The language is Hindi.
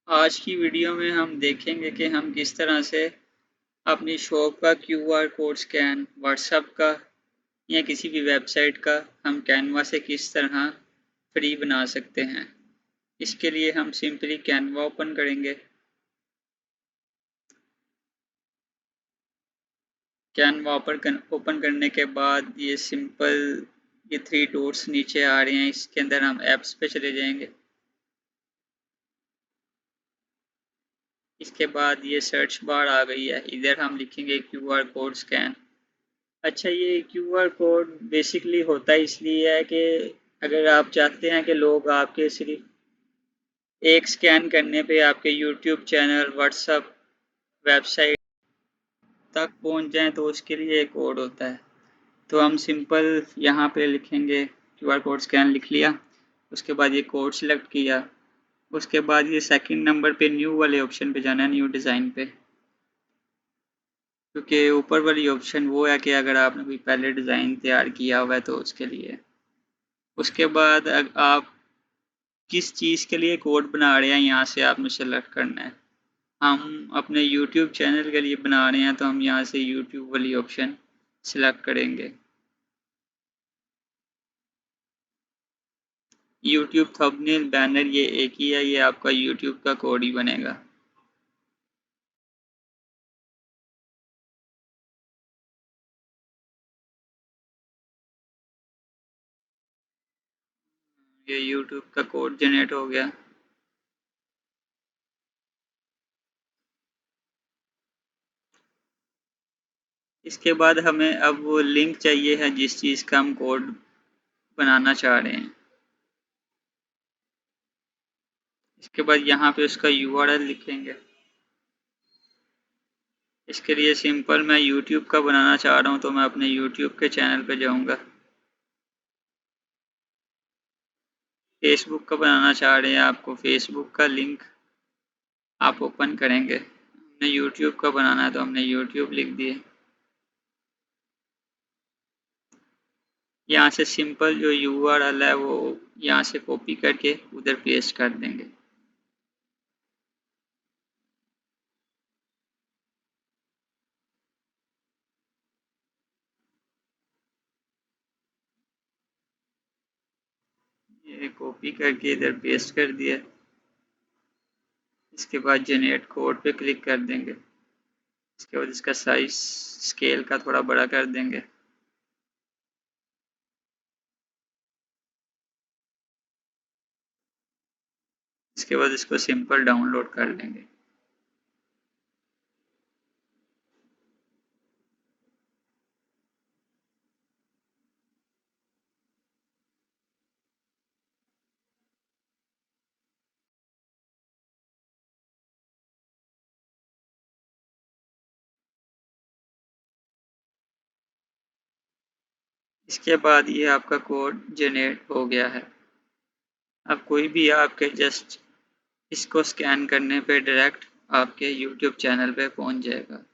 आज की वीडियो में हम देखेंगे कि हम किस तरह से अपनी शॉप का क्यूआर कोड स्कैन व्हाट्सएप का या किसी भी वेबसाइट का हम कैनवा से किस तरह फ्री बना सकते हैं। इसके लिए हम सिंपली कैनवा ओपन करेंगे। कैनवा ओपन करने के बाद ये सिंपल ये 3 डॉट्स नीचे आ रहे हैं, इसके अंदर हम ऐप्स पे चले जाएंगे। इसके बाद ये सर्च बार आ गई है, इधर हम लिखेंगे क्यूआर कोड स्कैन। अच्छा, ये क्यूआर कोड बेसिकली होता इसलिए है कि अगर आप चाहते हैं कि लोग आपके सिर्फ एक स्कैन करने पे आपके यूट्यूब चैनल, व्हाट्सएप, वेबसाइट तक पहुंच जाएं तो उसके लिए एक कोड होता है। तो हम सिंपल यहाँ पे लिखेंगे क्यूआर कोड स्कैन, लिख लिया। उसके बाद ये कोड सिलेक्ट किया। उसके बाद ये सेकंड नंबर पे न्यू वाले ऑप्शन पे जाना है, न्यू डिज़ाइन पे, क्योंकि ऊपर वाली ऑप्शन वो है कि अगर आपने कोई पहले डिज़ाइन तैयार किया हुआ है तो उसके लिए। उसके बाद आप किस चीज़ के लिए कोड बना रहे हैं यहाँ से आपने सेलेक्ट करना है। हम अपने YouTube चैनल के लिए बना रहे हैं तो हम यहाँ से YouTube वाली ऑप्शन सेलेक्ट करेंगे। YouTube थंबनेल बैनर ये एक ही है, ये आपका YouTube का कोड ही बनेगा। ये YouTube का कोड जनरेट हो गया। इसके बाद हमें अब वो लिंक चाहिए है जिस चीज़ का हम कोड बनाना चाह रहे हैं। इसके बाद यहाँ पे उसका URL लिखेंगे। इसके लिए सिंपल मैं YouTube का बनाना चाह रहा हूँ तो मैं अपने YouTube के चैनल पे जाऊँगा। फेसबुक का बनाना चाह रहे हैं आपको फेसबुक का लिंक आप ओपन करेंगे। हमने यूट्यूब का बनाना है तो हमने यूट्यूब लिख दिए। यहाँ से सिंपल जो URL है वो यहाँ से कॉपी करके उधर पेस्ट कर देंगे। ये कॉपी करके इधर पेस्ट कर दिया। इसके बाद जनरेट कोड पे क्लिक कर देंगे। इसके बाद इसका साइज स्केल का थोड़ा बड़ा कर देंगे। इसके बाद इसको सिंपल डाउनलोड कर लेंगे। इसके बाद ये आपका कोड जनरेट हो गया है। अब कोई भी आपके जस्ट इसको स्कैन करने पे डायरेक्ट आपके YouTube चैनल पे पहुंच जाएगा।